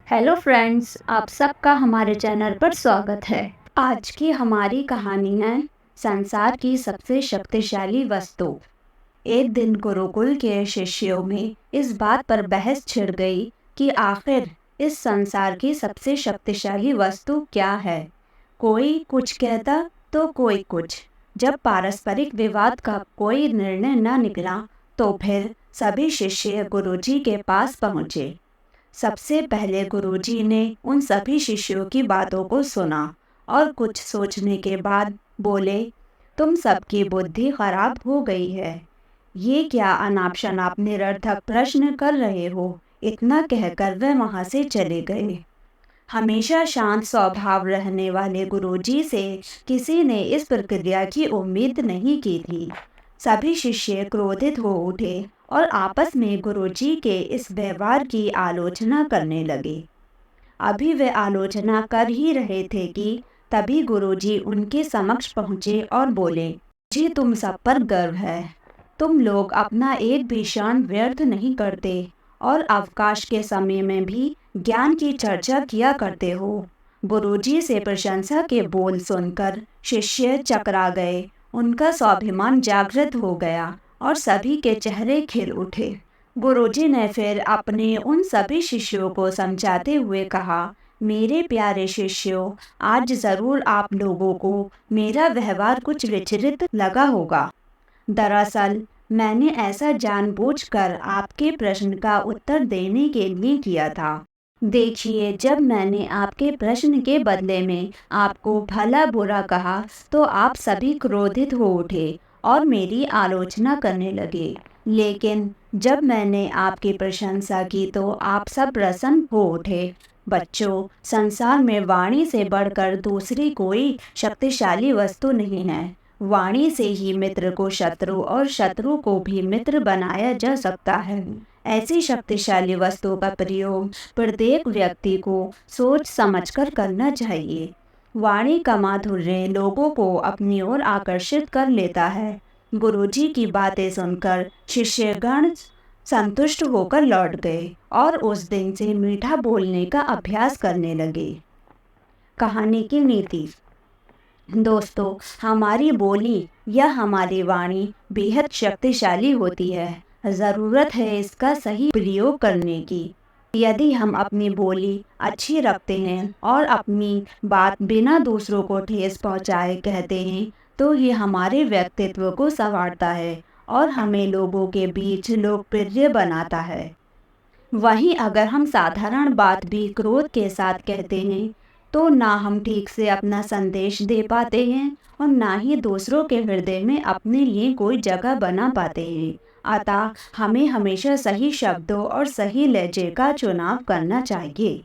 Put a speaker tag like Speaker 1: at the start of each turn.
Speaker 1: Hello friends, आप सबका हमारे चैनल पर स्वागत है। आज की हमारी कहानी है संसार की सबसे शक्तिशाली वस्तु। एक दिन गुरुकुल के शिष्यों में इस बात पर बहस छिड़ गई कि आखिर इस संसार की सबसे शक्तिशाली वस्तु क्या है। कोई कुछ कहता तो कोई कुछ। जब पारस्परिक विवाद का कोई निर्णय न निकला तो फिर सभी शिष्य गुरुजी के पास पहुँचे। सबसे पहले गुरुजी ने उन सभी शिष्यों की बातों को सुना और कुछ सोचने के बाद बोले, तुम सबकी बुद्धि खराब हो गई है। ये क्या अनाप शनाप निरर्थक प्रश्न कर रहे हो। इतना कहकर वे वहाँ से चले गए। हमेशा शांत स्वभाव रहने वाले गुरुजी से किसी ने इस प्रक्रिया की उम्मीद नहीं की थी। सभी शिष्य क्रोधित हो उठे और आपस में गुरुजी के इस व्यवहार की आलोचना करने लगे। अभी वे आलोचना कर ही रहे थे कि तभी गुरुजी उनके समक्ष पहुँचे और बोले, जी तुम सब पर गर्व है। तुम लोग अपना एक भी क्षण व्यर्थ नहीं करते और अवकाश के समय में भी ज्ञान की चर्चा किया करते हो। गुरुजी से प्रशंसा के बोल सुनकर शिष्य चकरा गए। उनका स्वाभिमान जागृत हो गया और सभी के चेहरे खिल उठे। गुरुजी ने फिर अपने उन सभी शिष्यों को समझाते हुए कहा, मेरे प्यारे शिष्यों, आज ज़रूर आप लोगों को मेरा व्यवहार कुछ विचलित लगा होगा। दरअसल मैंने ऐसा जानबूझकर आपके प्रश्न का उत्तर देने के लिए किया था। देखिए, जब मैंने आपके प्रश्न के बदले में आपको भला बुरा कहा तो आप सभी क्रोधित हो उठे और मेरी आलोचना करने लगे। लेकिन जब मैंने आपकी प्रशंसा की तो आप सब प्रसन्न हो उठे। बच्चों, संसार में वाणी से बढ़कर दूसरी कोई शक्तिशाली वस्तु नहीं है। वाणी से ही मित्र को शत्रु और शत्रु को भी मित्र बनाया जा सकता है। ऐसी शक्तिशाली वस्तु का प्रयोग प्रत्येक व्यक्ति को सोच समझकर करना चाहिए। वाणी का माधुर्य लोगों को अपनी ओर आकर्षित कर लेता है। गुरुजी की बातें सुनकर शिष्यगण संतुष्ट होकर लौट गए और उस दिन से मीठा बोलने का अभ्यास करने लगे। कहानी की नीति। दोस्तों, हमारी बोली या हमारी वाणी बेहद शक्तिशाली होती है। ज़रूरत है इसका सही प्रयोग करने की। यदि हम अपनी बोली अच्छी रखते हैं और अपनी बात बिना दूसरों को ठेस पहुंचाए कहते हैं तो ये हमारे व्यक्तित्व को संवारता है और हमें लोगों के बीच लोकप्रिय बनाता है। वहीं अगर हम साधारण बात भी क्रोध के साथ कहते हैं तो ना हम ठीक से अपना संदेश दे पाते हैं और ना ही दूसरों के हृदय में अपने लिए कोई जगह बना पाते हैं। अतः हमें हमेशा सही शब्दों और सही लहजे का चुनाव करना चाहिए।